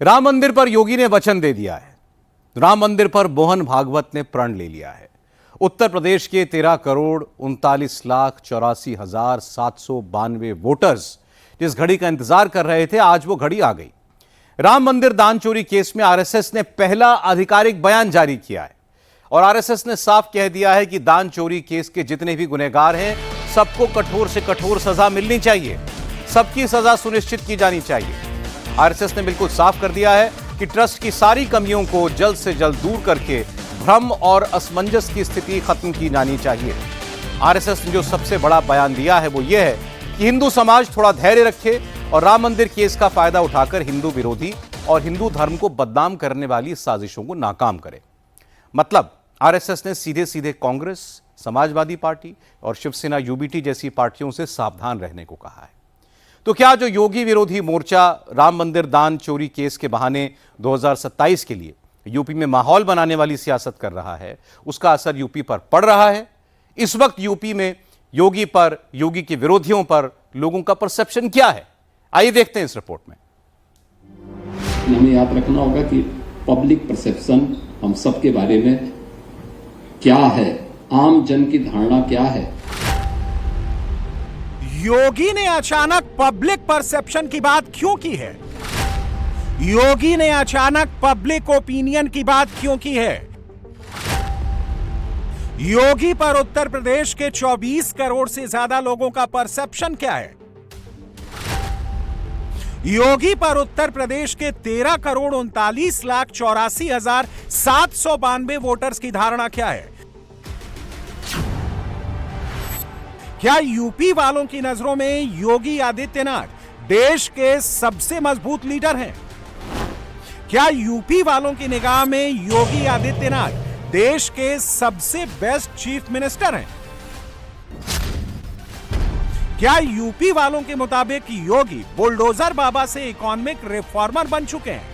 राम मंदिर पर योगी ने वचन दे दिया है। राम मंदिर पर मोहन भागवत ने प्रण ले लिया है। उत्तर प्रदेश के 13,39,84,792 वोटर्स जिस घड़ी का इंतजार कर रहे थे, आज वो घड़ी आ गई। राम मंदिर दान चोरी केस में आरएसएस ने पहला आधिकारिक बयान जारी किया है और आरएसएस ने साफ कह दिया है कि दान चोरी केस के जितने भी गुनहगार हैं, सबको कठोर से कठोर सजा मिलनी चाहिए, सबकी सजा सुनिश्चित की जानी चाहिए। आरएसएस ने बिल्कुल साफ कर दिया है कि ट्रस्ट की सारी कमियों को जल्द से जल्द दूर करके भ्रम और असमंजस की स्थिति खत्म की जानी चाहिए। आरएसएस ने जो सबसे बड़ा बयान दिया है वो ये है कि हिंदू समाज थोड़ा धैर्य रखे और राम मंदिर केस का फायदा उठाकर हिंदू विरोधी और हिंदू धर्म को बदनाम करने वाली साजिशों को नाकाम करे। मतलब आरएसएस ने सीधे सीधे कांग्रेस, समाजवादी पार्टी और शिवसेना यूबीटी जैसी पार्टियों से सावधान रहने को कहा है। तो क्या जो योगी विरोधी मोर्चा राम मंदिर दान चोरी केस के बहाने 2027 के लिए यूपी में माहौल बनाने वाली सियासत कर रहा है, उसका असर यूपी पर पड़ रहा है? इस वक्त यूपी में योगी पर, योगी के विरोधियों पर लोगों का परसेप्शन क्या है? आइए देखते हैं इस रिपोर्ट में। हमें याद रखना होगा कि पब्लिक परसेप्शन हम सबके बारे में क्या है, आम जन की धारणा क्या है। योगी ने अचानक पब्लिक परसेप्शन की बात क्यों की है? योगी ने अचानक पब्लिक ओपिनियन की बात क्यों की है? योगी पर उत्तर प्रदेश के 24 करोड़ से ज्यादा लोगों का परसेप्शन क्या है? योगी पर उत्तर प्रदेश के 13,39,84,792 वोटर्स की धारणा क्या है? क्या यूपी वालों की नजरों में योगी आदित्यनाथ देश के सबसे मजबूत लीडर हैं? क्या यूपी वालों की निगाह में योगी आदित्यनाथ देश के सबसे बेस्ट चीफ मिनिस्टर हैं? क्या यूपी वालों के मुताबिक योगी बुलडोजर बाबा से इकोनॉमिक रिफॉर्मर बन चुके हैं?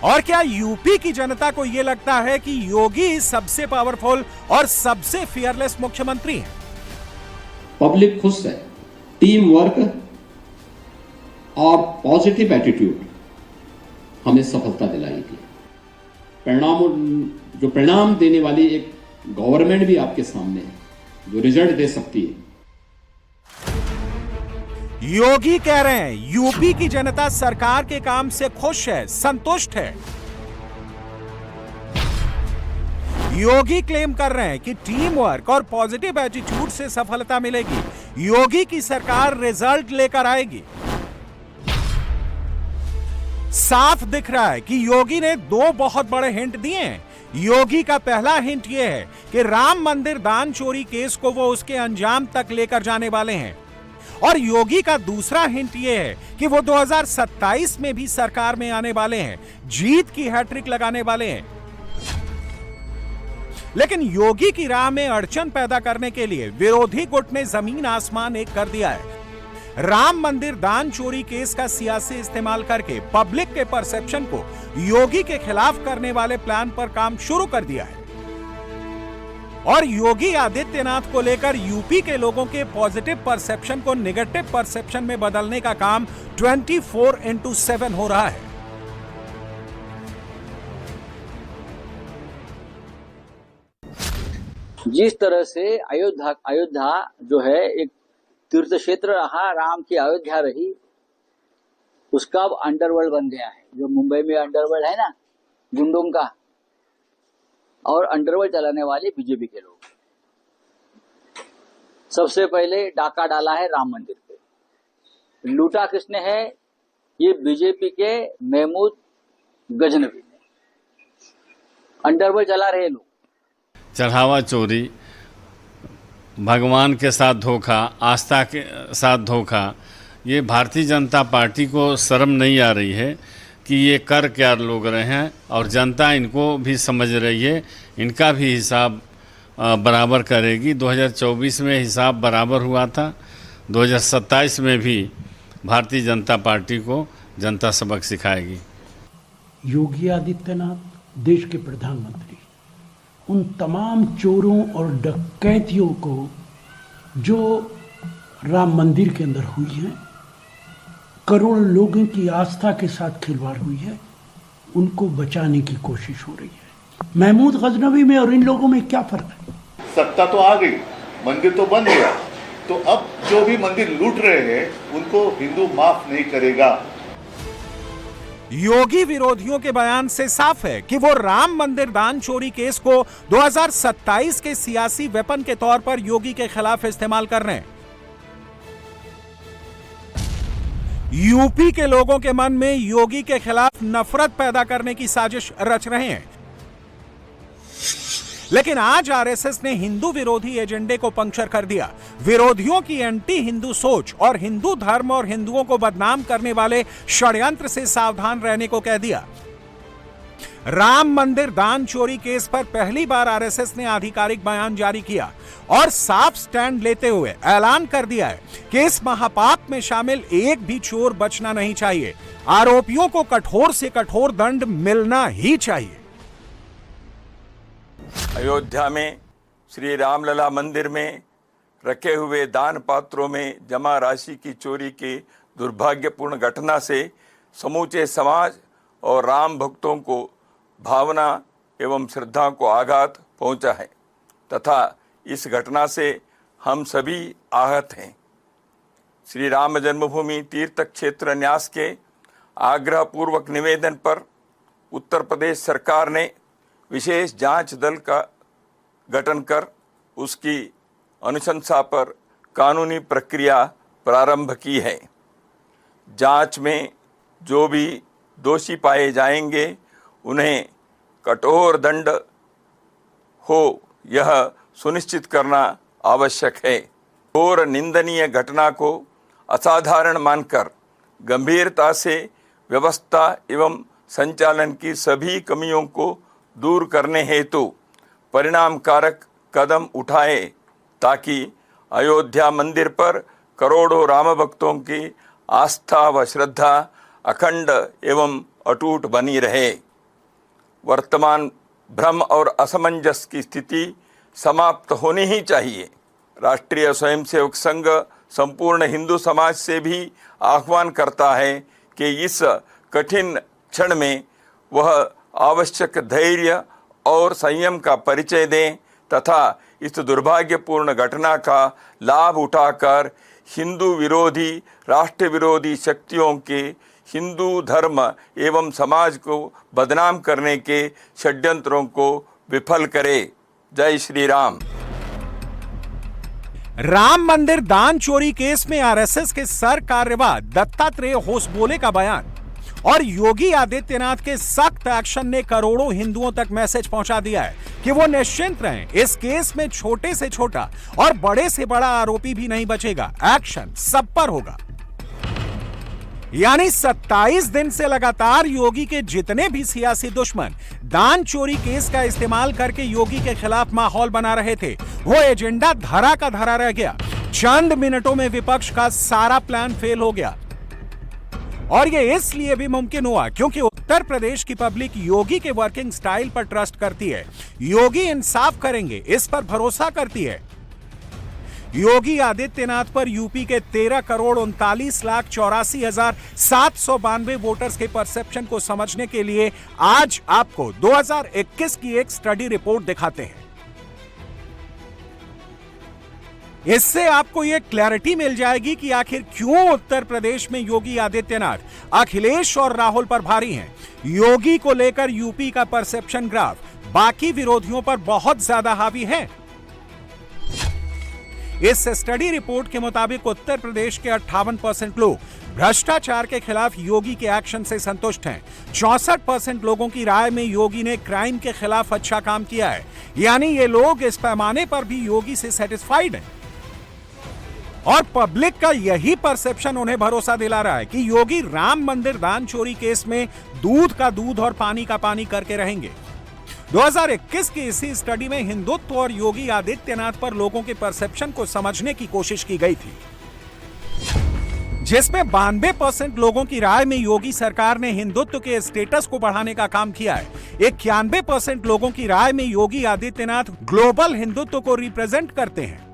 और क्या यूपी की जनता को यह लगता है कि योगी सबसे पावरफुल और सबसे फियरलेस मुख्यमंत्री हैं? पब्लिक खुश है। टीम वर्क और पॉजिटिव एटीट्यूड हमें सफलता दिलाएगी। परिणाम देने वाली एक गवर्नमेंट भी आपके सामने है, जो रिजल्ट दे सकती है। योगी कह रहे हैं यूपी की जनता सरकार के काम से खुश है, संतुष्ट है। योगी क्लेम कर रहे हैं कि टीम वर्क और पॉजिटिव एटीट्यूड से सफलता मिलेगी। योगी की सरकार रिजल्ट लेकर आएगी। साफ दिख रहा है कि योगी ने दो बहुत बड़े हिंट दिए हैं। योगी का पहला हिंट यह है कि राम मंदिर दान चोरी केस को वो उसके अंजाम तक लेकर जाने वाले हैं, और योगी का दूसरा हिंट यह है कि वो 2027 में भी सरकार में आने वाले हैं, जीत की हैट्रिक लगाने वाले हैं। लेकिन योगी की राह में अड़चन पैदा करने के लिए विरोधी गुट ने जमीन आसमान एक कर दिया है। राम मंदिर दान चोरी केस का सियासी इस्तेमाल करके पब्लिक के परसेप्शन को योगी के खिलाफ करने वाले प्लान पर काम शुरू कर दिया है, और योगी आदित्यनाथ को लेकर यूपी के लोगों के पॉजिटिव परसेप्शन को नेगेटिव परसेप्शन में बदलने का काम 24/7 हो रहा है। जिस तरह से अयोध्या जो है एक तीर्थ क्षेत्र रहा, राम की अयोध्या रही, उसका अब अंडरवर्ल्ड बन गया है। जो मुंबई में अंडरवर्ल्ड है ना, गुंडों का, और अंडरवर्ल्ड चलाने वाले बीजेपी के लोग। सबसे पहले डाका डाला है राम मंदिर पे, लूटा किसने है? ये बीजेपी के महमूद गजनवी ने। अंडरवर्ल्ड चला रहे लोग। चढ़ावा चोरी, भगवान के साथ धोखा, आस्था के साथ धोखा, ये भारतीय जनता पार्टी को शर्म नहीं आ रही है कि ये कर क्या लोग रहे हैं, और जनता इनको भी समझ रही है। इनका भी हिसाब बराबर करेगी। 2024 में हिसाब बराबर हुआ था, 2027 में भी भारतीय जनता पार्टी को जनता सबक सिखाएगी। योगी आदित्यनाथ देश के प्रधानमंत्री उन तमाम चोरों और डकैतियों को जो राम मंदिर के अंदर हुई हैं, करोड़ लोगों की आस्था के साथ खिलवाड़ हुई है, उनको बचाने की कोशिश हो रही है। महमूद गजनवी में और इन लोगों में क्या फर्क है? सत्ता तो आ गई, मंदिर तो बन गया, तो अब जो भी मंदिर लूट रहे हैं उनको हिंदू माफ नहीं करेगा। योगी विरोधियों के बयान से साफ है कि वो राम मंदिर दान चोरी केस को 2027 के सियासी वेपन के तौर पर योगी के खिलाफ इस्तेमाल कर रहे हैं। यूपी के लोगों के मन में योगी के खिलाफ नफरत पैदा करने की साजिश रच रहे हैं। लेकिन आज आरएसएस ने हिंदू विरोधी एजेंडे को पंक्चर कर दिया। विरोधियों की एंटी हिंदू सोच और हिंदू धर्म और हिंदुओं को बदनाम करने वाले षड्यंत्र से सावधान रहने को कह दिया। राम मंदिर दान चोरी केस पर पहली बार आरएसएस ने आधिकारिक बयान जारी किया और साफ स्टैंड लेते हुए ऐलान कर दिया है कि इस महापाप में शामिल एक भी चोर बचना नहीं चाहिए। आरोपियों को कठोर से कठोर दंड मिलना ही चाहिए। अयोध्या में श्री रामलला मंदिर में रखे हुए दान पात्रों में जमा राशि की चोरी की दुर्भाग्यपूर्ण घटना से समूचे समाज और राम भक्तों को भावना एवं श्रद्धा को आघात पहुंचा है तथा इस घटना से हम सभी आहत हैं। श्री राम जन्मभूमि तीर्थ क्षेत्र न्यास के आग्रहपूर्वक निवेदन पर उत्तर प्रदेश सरकार ने विशेष जांच दल का गठन कर उसकी अनुशंसा पर कानूनी प्रक्रिया प्रारंभ की है। जांच में जो भी दोषी पाए जाएंगे उन्हें कठोर दंड हो यह सुनिश्चित करना आवश्यक है। घोर निंदनीय घटना को असाधारण मानकर गंभीरता से व्यवस्था एवं संचालन की सभी कमियों को दूर करने हेतु परिणामकारक कदम उठाए ताकि अयोध्या मंदिर पर करोड़ों राम भक्तों की आस्था व श्रद्धा अखंड एवं अटूट बनी रहे। वर्तमान भ्रम और असमंजस की स्थिति समाप्त होनी ही चाहिए। राष्ट्रीय स्वयंसेवक संघ संपूर्ण हिंदू समाज से भी आह्वान करता है कि इस कठिन क्षण में वह आवश्यक धैर्य और संयम का परिचय दें तथा इस दुर्भाग्यपूर्ण घटना का लाभ उठाकर हिंदू विरोधी राष्ट्र विरोधी शक्तियों के हिंदू धर्म एवं समाज को बदनाम करने के षड्यंत्रों को विफल करे। जय श्री राम। राम मंदिर दान चोरी केस में आरएसएस के सर कार्यवाह दत्तात्रेय होसबोले का बयान और योगी आदित्यनाथ के सख्त एक्शन ने करोड़ों हिंदुओं तक मैसेज पहुंचा दिया है कि वो निश्चिंत रहें। इस केस में छोटे से छोटा और बड़े से बड़ा आरोपी भी नहीं बचेगा। एक्शन सब पर होगा। यानी 27 दिन से लगातार योगी के जितने भी सियासी दुश्मन दान चोरी केस का इस्तेमाल करके योगी के खिलाफ माहौल बना रहे थे, वो एजेंडा धरा का धरा रह गया। चंद मिनटों में विपक्ष का सारा प्लान फेल हो गया और ये इसलिए भी मुमकिन हुआ क्योंकि उत्तर प्रदेश की पब्लिक योगी के वर्किंग स्टाइल पर ट्रस्ट करती है। योगी इंसाफ करेंगे, इस पर भरोसा करती है। योगी आदित्यनाथ पर यूपी के 13,39,84,792 वोटर्स के परसेप्शन को समझने के लिए आज आपको 2021 की एक स्टडी रिपोर्ट दिखाते हैं। इससे आपको यह क्लैरिटी मिल जाएगी कि आखिर क्यों उत्तर प्रदेश में योगी आदित्यनाथ अखिलेश और राहुल पर भारी हैं। योगी को लेकर यूपी का परसेप्शन ग्राफ बाकी विरोधियों पर बहुत ज्यादा हावी है। इस स्टडी रिपोर्ट के मुताबिक उत्तर प्रदेश के 58% लोग भ्रष्टाचार के खिलाफ योगी के एक्शन से संतुष्ट हैं। 64% लोगों की राय में योगी ने क्राइम के खिलाफ अच्छा काम किया है। यानी ये लोग इस पैमाने पर भी योगी से सेटिस्फाइड हैं और पब्लिक का यही परसेप्शन उन्हें भरोसा दिला रहा है कि योगी राम मंदिर दान चोरी केस में दूध का दूध और पानी का पानी करके रहेंगे। 2021 की इसी स्टडी में हिंदुत्व और योगी आदित्यनाथ पर लोगों के परसेप्शन को समझने की कोशिश की गई थी, जिसमें 92% लोगों की राय में योगी सरकार ने हिंदुत्व के स्टेटस को बढ़ाने का काम किया है। 91% लोगों की राय में योगी आदित्यनाथ ग्लोबल हिंदुत्व को रिप्रेजेंट करते हैं।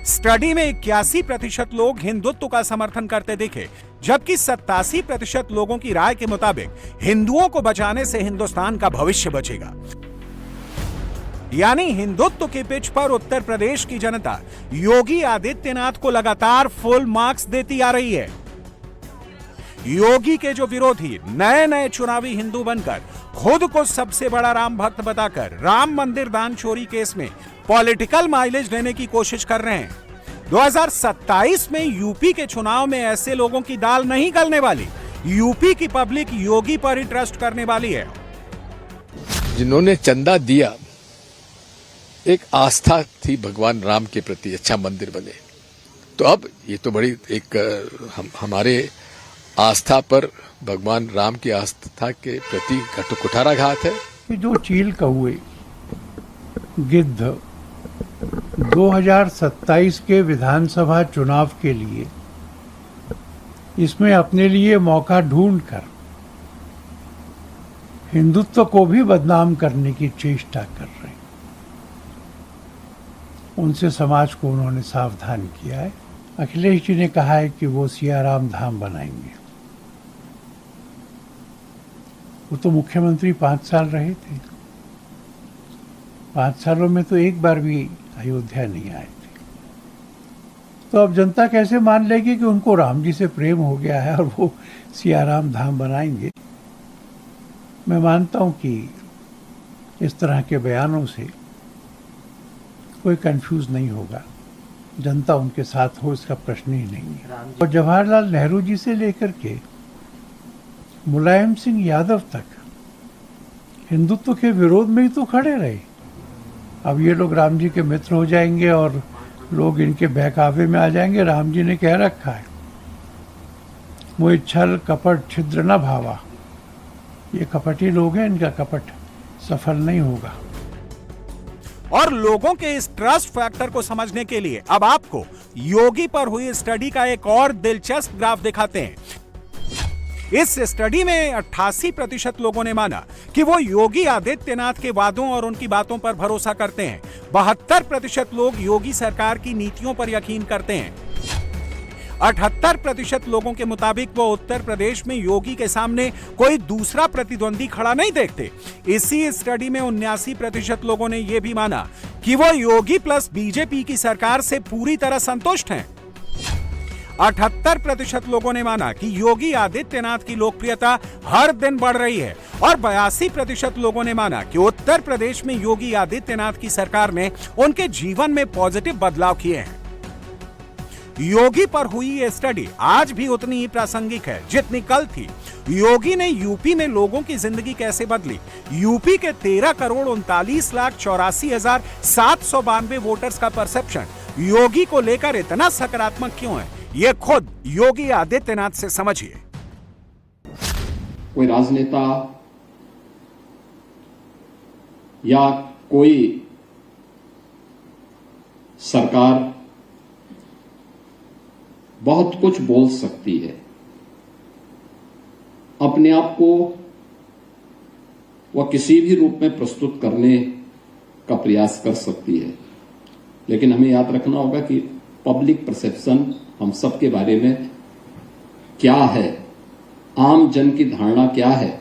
स्टडी में 81% लोग हिंदुत्व का समर्थन करते दिखे, जबकि 87% लोगों की राय के मुताबिक हिंदुओं को बचाने से हिंदुस्तान का भविष्य बचेगा। यानी हिंदुत्व के पिच पर उत्तर प्रदेश की जनता योगी आदित्यनाथ को लगातार फुल मार्क्स देती आ रही है। योगी के जो विरोधी नए नए चुनावी हिंदू बनकर खुद को सबसे बड़ा राम भक्त बताकर राम मंदिर दान चोरी केस में पॉलिटिकल माइलेज लेने की कोशिश कर रहे हैं। 2027 में यूपी के चुनाव में ऐसे लोगों की दाल नहीं गलने वाली। यूपी की पब्लिक योगी पर ही ट्रस्ट करने वाली है। जिन्होंने चंदा दिया, एक आस्था थी भगवान राम के प्रति, अच्छा मंदिर बने, तो अब ये तो बड़ी एक हमारे आस्था पर, भगवान राम की आस्था के प्रति कुठाराघात है। कि जो चील कौए गिद्ध 2027 के विधानसभा चुनाव के लिए इसमें अपने लिए मौका ढूंढकर हिंदुत्व को भी बदनाम करने की चेष्टा कर रहे हैं, उनसे समाज को उन्होंने सावधान किया है। अखिलेश जी ने कहा है कि वो सियाराम धाम बनाएंगे। वो तो मुख्यमंत्री 5 साल रहे थे, 5 सालों में तो एक बार भी अयोध्या नहीं आए थे। तो अब जनता कैसे मान लेगी कि उनको राम जी से प्रेम हो गया है और वो सियाराम धाम बनाएंगे। मैं मानता हूं कि इस तरह के बयानों से कोई कंफ्यूज नहीं होगा, जनता उनके साथ हो इसका प्रश्न ही नहीं है। और जवाहरलाल नेहरू जी से लेकर के मुलायम सिंह यादव तक हिंदुत्व के विरोध में ही तो खड़े रहे। अब ये लोग राम जी के मित्र हो जाएंगे और लोग इनके बहकावे में आ जाएंगे। राम जी ने कह रखा है, मोहि छल कपट छिद्र न भावा। ये कपटी लोग हैं, इनका कपट सफल नहीं होगा। और लोगों के इस ट्रस्ट फैक्टर को समझने के लिए अब आपको योगी पर हुई स्टडी का एक और दिलचस्प ग्राफ दिखाते हैं। इस स्टडी में 88% लोगों ने माना कि वो योगी आदित्यनाथ के वादों और उनकी बातों पर भरोसा करते हैं। 72% लोग योगी सरकार की नीतियों पर यकीन करते हैं। 78% लोगों के मुताबिक वो उत्तर प्रदेश में योगी के सामने कोई दूसरा प्रतिद्वंदी खड़ा नहीं देखते। इसी स्टडी में 79% लोगों ने यह भी माना कि वो योगी प्लस बीजेपी की सरकार से पूरी तरह संतुष्ट हैं। 78% लोगों ने माना कि योगी आदित्यनाथ की लोकप्रियता हर दिन बढ़ रही है और 82% लोगों ने माना कि उत्तर प्रदेश में योगी आदित्यनाथ की सरकार ने उनके जीवन में पॉजिटिव बदलाव किए हैं। योगी पर हुई ये स्टडी आज भी उतनी ही प्रासंगिक है जितनी कल थी। योगी ने यूपी में लोगों की जिंदगी कैसे बदली, यूपी के 13,39,84,792 वोटर्स का परसेप्शन योगी को लेकर इतना सकारात्मक क्यों है, ये खुद योगी आदित्यनाथ से समझिए। कोई राजनेता या कोई सरकार बहुत कुछ बोल सकती है, अपने आप को वह किसी भी रूप में प्रस्तुत करने का प्रयास कर सकती है, लेकिन हमें याद रखना होगा कि पब्लिक परसेप्शन हम सब के बारे में क्या है, आम जन की धारणा क्या है,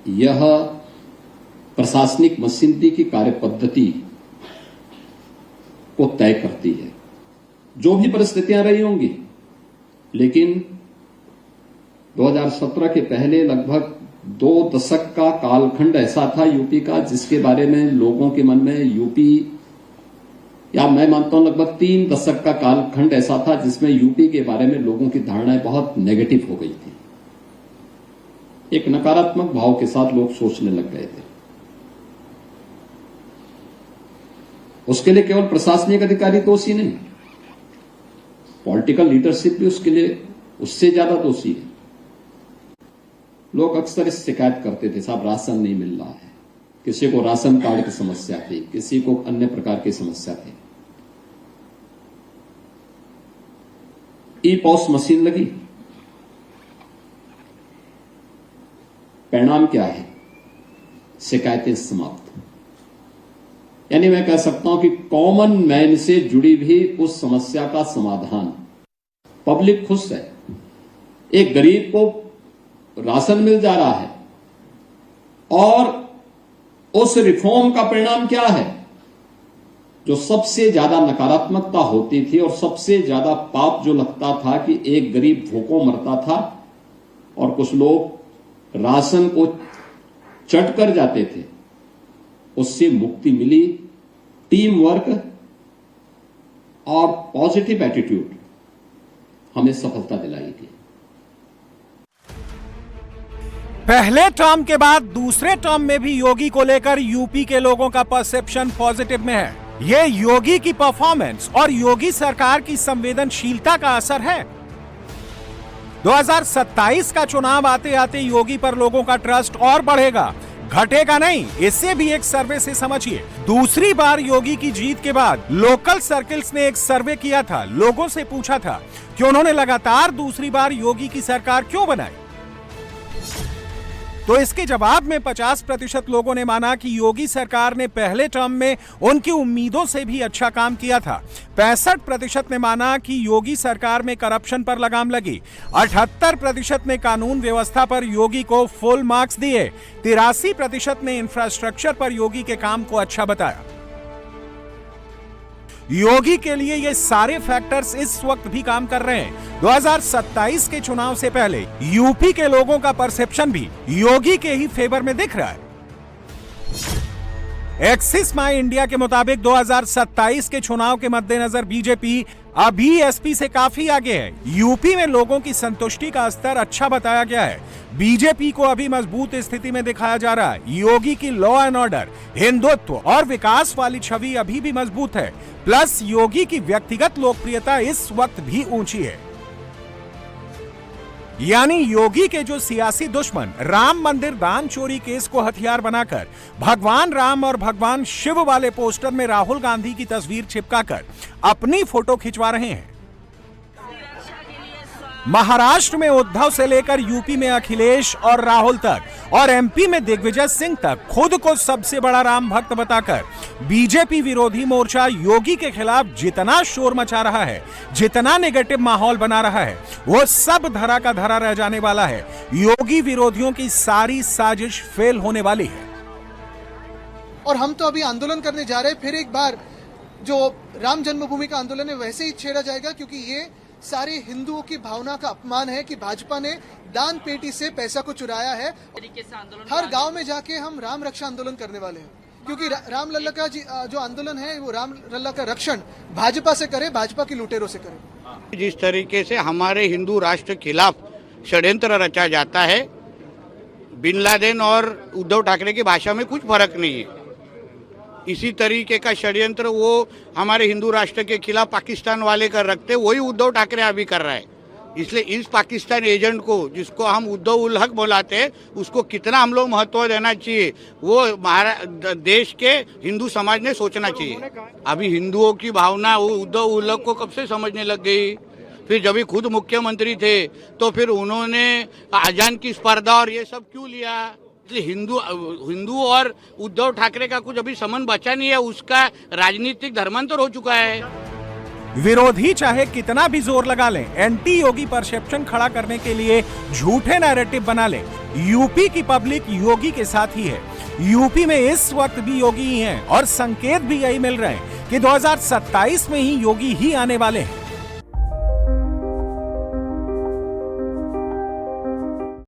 यह प्रशासनिक मशीनरी की कार्य पद्धति को तय करती है। जो भी परिस्थितियां रही होंगी, लेकिन 2017 के पहले लगभग 2 दशक का कालखंड ऐसा था यूपी का जिसके बारे में लोगों के मन में यूपी, या मैं मानता हूं लगभग 3 दशक का कालखंड ऐसा था जिसमें यूपी के बारे में लोगों की धारणाएं बहुत नेगेटिव हो गई थी। एक नकारात्मक भाव के साथ लोग सोचने लग गए थे। उसके लिए केवल प्रशासनिक अधिकारी दोषी नहीं, पॉलिटिकल लीडरशिप भी उसके लिए उससे ज्यादा दोषी है। लोग अक्सर इस शिकायत करते थे, साहब राशन नहीं मिल रहा है, किसी को राशन कार्ड की समस्या थी, किसी को अन्य प्रकार की समस्या थी। ई-पॉस मशीन लगी, परिणाम क्या है? शिकायतें समाप्त। यानी मैं कह सकता हूं कि कॉमन मैन से जुड़ी भी उस समस्या का समाधान। पब्लिक खुश है, एक गरीब को राशन मिल जा रहा है, और उस रिफॉर्म का परिणाम क्या है? जो सबसे ज्यादा नकारात्मकता होती थी और सबसे ज्यादा पाप जो लगता था कि एक गरीब भूखों मरता था और कुछ लोग राशन को चट कर जाते थे, उससे मुक्ति मिली। टीम वर्क और पॉजिटिव एटीट्यूड हमें सफलता दिलाई थी। पहले टर्म के बाद दूसरे टर्म में भी योगी को लेकर यूपी के लोगों का परसेप्शन पॉजिटिव में है। ये योगी की परफॉर्मेंस और योगी सरकार की संवेदनशीलता का असर है। 2027 का चुनाव आते आते योगी पर लोगों का ट्रस्ट और बढ़ेगा, घटेगा नहीं। इससे भी एक सर्वे से समझिए। दूसरी बार योगी की जीत के बाद लोकल सर्कल्स ने एक सर्वे किया था, लोगों से पूछा था कि उन्होंने लगातार दूसरी बार योगी की सरकार क्यों बनाई। तो इसके जवाब में 50% लोगों ने माना कि योगी सरकार ने पहले टर्म में उनकी उम्मीदों से भी अच्छा काम किया था। 65% ने माना कि योगी सरकार में करप्शन पर लगाम लगी। 78% ने कानून व्यवस्था पर योगी को फुल मार्क्स दिए। 83% ने इंफ्रास्ट्रक्चर पर योगी के काम को अच्छा बताया। योगी के लिए ये सारे फैक्टर्स इस वक्त भी काम कर रहे हैं। 2027 के चुनाव से पहले यूपी के लोगों का परसेप्शन भी योगी के ही फेवर में दिख रहा है। एक्सिस माई इंडिया के मुताबिक 2027 के चुनाव के मद्देनजर बीजेपी अभी एसपी से काफी आगे है। यूपी में लोगों की संतुष्टि का स्तर अच्छा बताया गया है। बीजेपी को अभी मजबूत स्थिति में दिखाया जा रहा है। योगी की लॉ एंड ऑर्डर, हिंदुत्व और विकास वाली छवि अभी भी मजबूत है। प्लस योगी की व्यक्तिगत लोकप्रियता इस वक्त भी ऊंची है। यानी योगी के जो सियासी दुश्मन राम मंदिर दान चोरी केस को हथियार बनाकर भगवान राम और भगवान शिव वाले पोस्टर में राहुल गांधी की तस्वीर चिपकाकर अपनी फोटो खिंचवा रहे हैं। महाराष्ट्र में उद्धव से लेकर यूपी में अखिलेश और राहुल तक और एमपी में दिग्विजय सिंह तक खुद को सबसे बड़ा राम भक्त बताकर बीजेपी विरोधी मोर्चा योगी के खिलाफ जितना शोर मचा रहा है, जितना नेगेटिव माहौल बना रहा है, वो सब धरा का धरा रह जाने वाला है। योगी विरोधियों की सारी साजिश फेल होने वाली है। और हम तो अभी आंदोलन करने जा रहे हैं। फिर एक बार जो राम जन्मभूमि का आंदोलन है वैसे ही छेड़ा जाएगा, क्योंकि ये सारे हिंदुओं की भावना का अपमान है कि भाजपा ने दान पेटी से पैसा को चुराया है। हर गांव में जाके हम राम रक्षा आंदोलन करने वाले हैं, क्योंकि रामलला का जो आंदोलन है वो रामलला का रक्षण भाजपा से करे, भाजपा की लुटेरों से करे। जिस तरीके से हमारे हिंदू राष्ट्र के खिलाफ षड्यंत्र रचा जाता है, बिन लादेन और उद्धव ठाकरे की भाषा में कुछ फर्क नहीं है। इसी तरीके का षड्यंत्र वो हमारे हिंदू राष्ट्र के खिलाफ पाकिस्तान वाले कर रखते, वही उद्धव ठाकरे अभी कर रहा है। इसलिए इस पाकिस्तान एजेंट को, जिसको हम उद्धव उल हक बुलाते हैं, उसको कितना हम लोग महत्व देना चाहिए, वो देश के हिंदू समाज ने सोचना चाहिए। अभी हिंदुओं की भावना वो उद्धव उल हक को कब से समझने लग गई। फिर जब खुद मुख्यमंत्री थे तो फिर उन्होंने आजान की स्पर्धा और ये सब क्यों लिया। हिंदू और उद्धव ठाकरे का कुछ अभी संबंध बचा नहीं है, उसका राजनीतिक धर्मांतर हो चुका है। विरोधी चाहे कितना भी जोर लगा लें, एंटी योगी परसेप्शन खड़ा करने के लिए झूठे नैरेटिव बना लें, यूपी की पब्लिक योगी के साथ ही है। यूपी में इस वक्त भी योगी ही हैं और संकेत भी यही मिल रहे हैं कि 2027 में ही योगी ही आने वाले हैं।